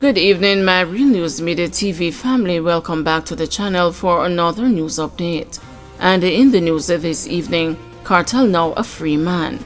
Good evening, my Real News Media TV family. Welcome back to the channel for another news update. And in the news this evening, Kartel now a free man.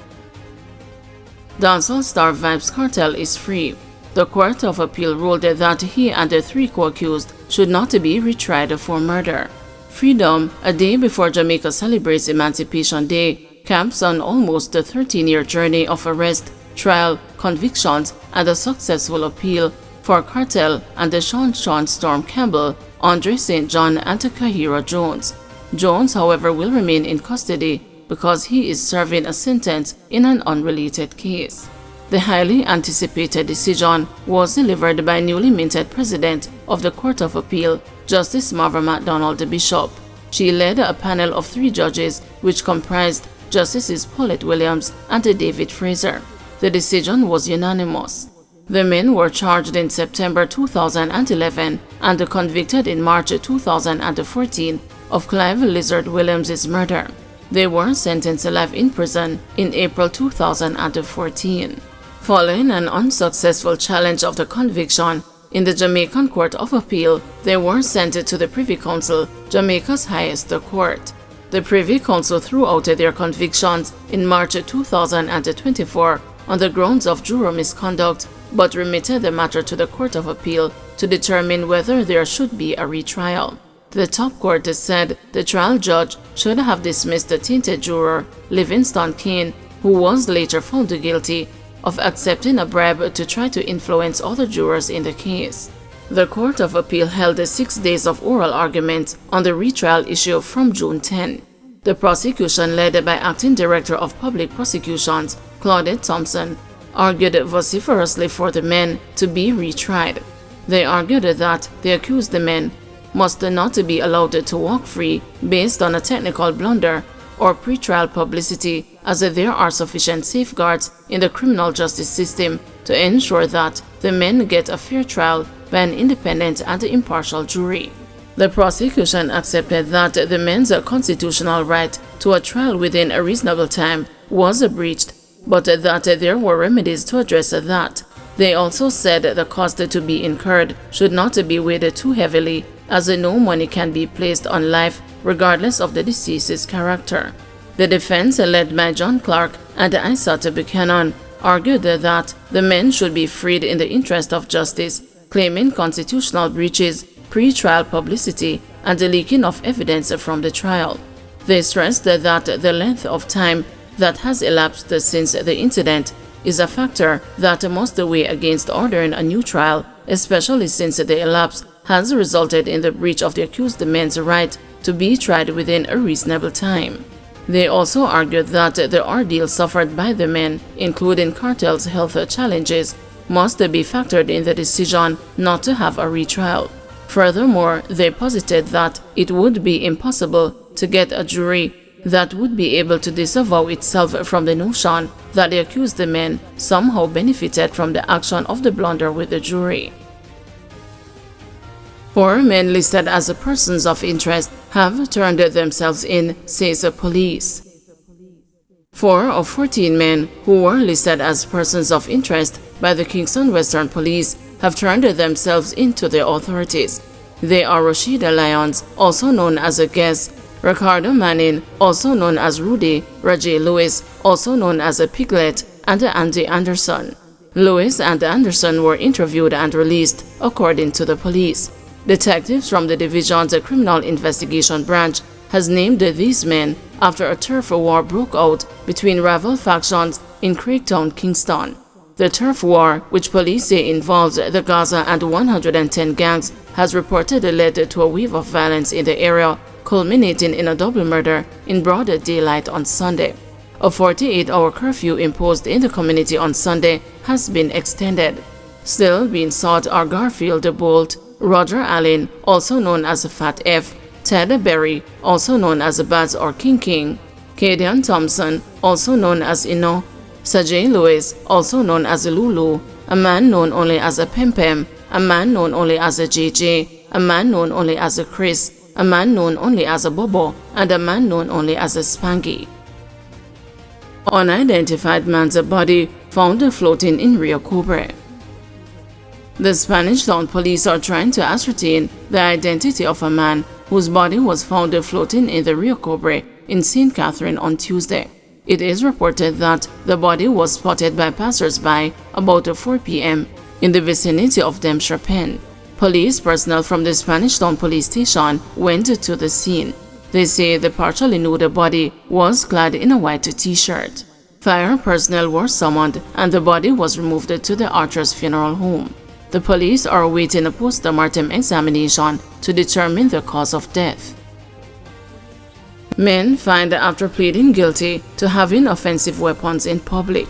Dancehall star Vybz Kartel is free. The Court of Appeal ruled that he and the three co-accused should not be retried for murder. Freedom, a day before Jamaica celebrates Emancipation Day, camps on almost a 13-year journey of arrest, trial, convictions, and a successful appeal for Kartel and the Sean Storm Campbell, Andre St. John, and Kahira Jones. Jones, however, will remain in custody because he is serving a sentence in an unrelated case. The highly anticipated decision was delivered by newly minted President of the Court of Appeal, Justice Marva MacDonald Bishop. She led a panel of 3 judges which comprised Justices Paulette Williams and David Fraser. The decision was unanimous. The men were charged in September 2011 and convicted in March 2014 of Clive Lizard Williams' murder. They were sentenced to life in prison in April 2014. Following an unsuccessful challenge of the conviction in the Jamaican Court of Appeal, they were sent to the Privy Council, Jamaica's highest court. The Privy Council threw out their convictions in March 2024 on the grounds of juror misconduct, but remitted the matter to the Court of Appeal to determine whether there should be a retrial. The top court said the trial judge should have dismissed the tainted juror, Livingston Kane, who was later found guilty of accepting a bribe to try to influence other jurors in the case. The Court of Appeal held 6 days of oral arguments on the retrial issue from June 10. The prosecution, led by Acting Director of Public Prosecutions, Claudette Thompson, argued vociferously for the men to be retried. They argued that the accused men must not be allowed to walk free based on a technical blunder or pretrial publicity, as there are sufficient safeguards in the criminal justice system to ensure that the men get a fair trial by an independent and impartial jury. The prosecution accepted that the men's constitutional right to a trial within a reasonable time was breached, but that there were remedies to address that. They also said the cost to be incurred should not be weighed too heavily, as no money can be placed on life regardless of the deceased's character. The defense, led by John Clark and Isaac Buchanan, argued that the men should be freed in the interest of justice, claiming constitutional breaches, pre-trial publicity, and the leaking of evidence from the trial. They stressed that the length of time that has elapsed since the incident is a factor that must weigh against ordering a new trial, especially since the elapse has resulted in the breach of the accused men's right to be tried within a reasonable time. They also argued that the ordeal suffered by the men, including Kartel's health challenges, must be factored in the decision not to have a retrial. Furthermore, they posited that it would be impossible to get a jury that would be able to disavow itself from the notion that the accused men somehow benefited from the action of the blunder with the jury. 4 men listed as persons of interest have turned themselves in, says the police. 4 of 14 men who were listed as persons of interest by the Kingston Western Police have turned themselves in to the authorities. They are Rashida Lyons, also known as a Guest, Ricardo Manning, also known as Rudy, Rajay Lewis, also known as a Piglet, and Andy Anderson. Lewis and Anderson were interviewed and released, according to the police. Detectives from the division's Criminal Investigation Branch has named these men after a turf war broke out between rival factions in Craigtown, Kingston. The turf war, which police say involves the Gaza and 110 gangs, has reportedly led to a wave of violence in the area, culminating in a double murder in broad daylight on Sunday. A 48-hour curfew imposed in the community on Sunday has been extended. Still being sought are Garfield Bolt, Roger Allen, also known as Fat F, Ted Berry, also known as Baz or King, Kadian Thompson, also known as Ino, Sajay Lewis, also known as Lulu, a man known only as a Pem, a man known only as a JJ, a man known only as a Chris, a man known only as a Bobo, and a man known only as a Spanky. Unidentified man's body found floating in Rio Cobre. The Spanish Town police are trying to ascertain the identity of a man whose body was found floating in the Rio Cobre in St. Catherine on Tuesday. It is reported that the body was spotted by passers-by about 4 p.m. in the vicinity of Dempsey Pen. Police personnel from the Spanish Town police station went to the scene. They say the partially nude body was clad in a white t-shirt. Fire personnel were summoned and the body was removed to the Archer's funeral home. The police are awaiting a post-mortem examination to determine the cause of death. Men fined after pleading guilty to having offensive weapons in public.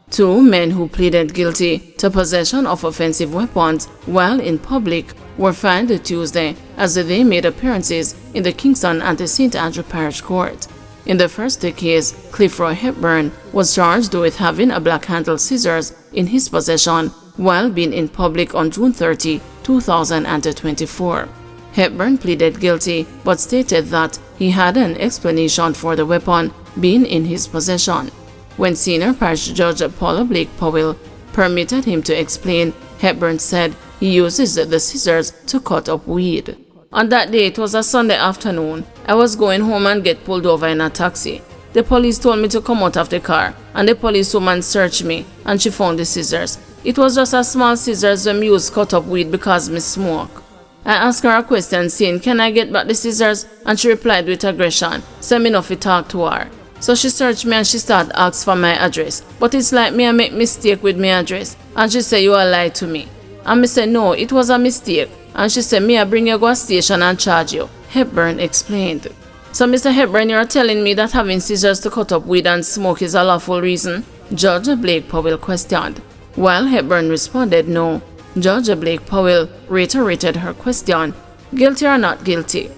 2 men who pleaded guilty to possession of offensive weapons while in public were fined Tuesday as they made appearances in the Kingston and the St. Andrew Parish Court. In the first case, Cliffroy Hepburn was charged with having a black-handled scissors in his possession while being in public on June 30, 2024. Hepburn pleaded guilty but stated that he had an explanation for the weapon being in his possession. When Senior Parish Judge Paula Blake Powell permitted him to explain, Hepburn said he uses the scissors to cut up weed. On that day, it was a Sunday afternoon. I was going home and get pulled over in a taxi. The police told me to come out of the car, and the policewoman searched me, and she found the scissors. It was just a small scissors when used cut up weed because me smoke. I asked her a question saying, can I get back the scissors? And she replied with aggression, so me not fit talk to her. So she searched me and she started asking for my address. But it's like me I make mistake with my address. And she said, you are lie to me. And me said, no, it was a mistake. And she said, me I bring you go a station and charge you. Hepburn explained. So Mr. Hepburn, you are telling me that having scissors to cut up weed and smoke is a lawful reason? Judge Blake Powell questioned. While Hepburn responded no, Judge Blake Powell reiterated her question, guilty or not guilty.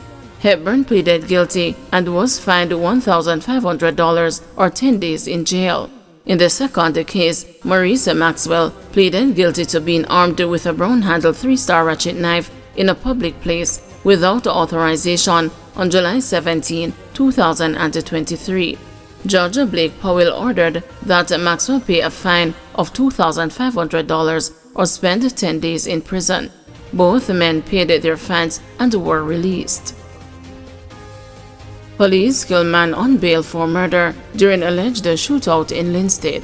Hepburn pleaded guilty and was fined $1,500 or 10 days in jail. In the second case, Maurice Maxwell pleaded guilty to being armed with a brown-handled 3-star ratchet knife in a public place without authorization on July 17, 2023. Judge Blake Powell ordered that Maxwell pay a fine of $2,500 or spend 10 days in prison. Both men paid their fines and were released. Police kill man on bail for murder during alleged shootout in Linstead.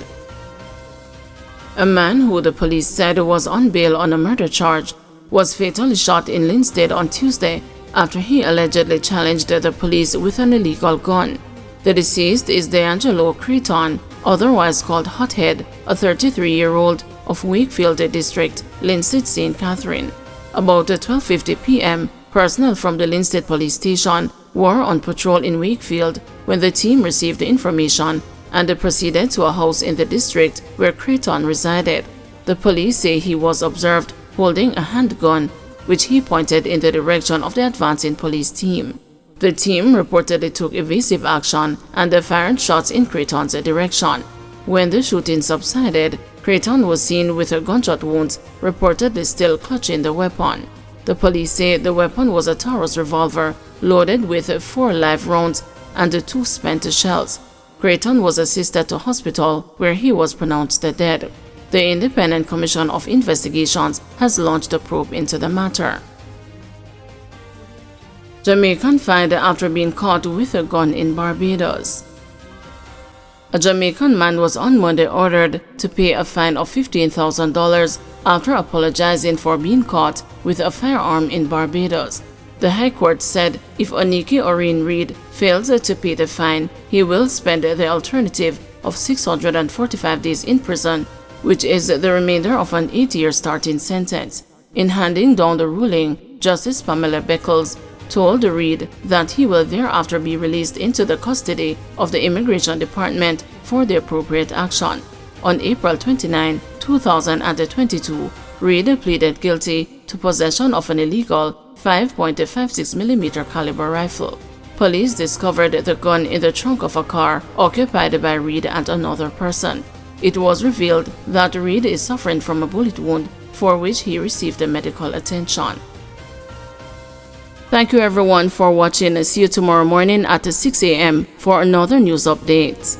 A man who the police said was on bail on a murder charge was fatally shot in Linstead on Tuesday after he allegedly challenged the police with an illegal gun. The deceased is D'Angelo Creighton, otherwise called Hothead, a 33-year-old of Wakefield District, Linstead, St. Catherine. About 12:50 p.m., personnel from the Linstead police station were on patrol in Wakefield when the team received the information and proceeded to a house in the district where Creighton resided. The police say he was observed holding a handgun, which he pointed in the direction of the advancing police team. The team reportedly took evasive action and fired shots in Creighton's direction. When the shooting subsided, Creighton was seen with gunshot wounds, reportedly still clutching the weapon. The police say the weapon was a Taurus revolver loaded with 4 live rounds and 2 spent shells. Creighton was assisted to hospital where he was pronounced dead. The Independent Commission of Investigations has launched a probe into the matter. Jamaican fined after being caught with a gun in Barbados. A Jamaican man was on Monday ordered to pay a fine of $15,000 after apologizing for being caught with a firearm in Barbados. The High Court said if Oniki Oreen Reid fails to pay the fine, he will spend the alternative of 645 days in prison, which is the remainder of an 8-year starting sentence. In handing down the ruling, Justice Pamela Beckles told Reid that he will thereafter be released into the custody of the Immigration Department for the appropriate action. On April 29, 2022, Reid pleaded guilty to possession of an illegal 5.56mm caliber rifle. Police discovered the gun in the trunk of a car occupied by Reid and another person. It was revealed that Reid is suffering from a bullet wound for which he received medical attention. Thank you everyone for watching. See you tomorrow morning at 6 a.m. for another news update.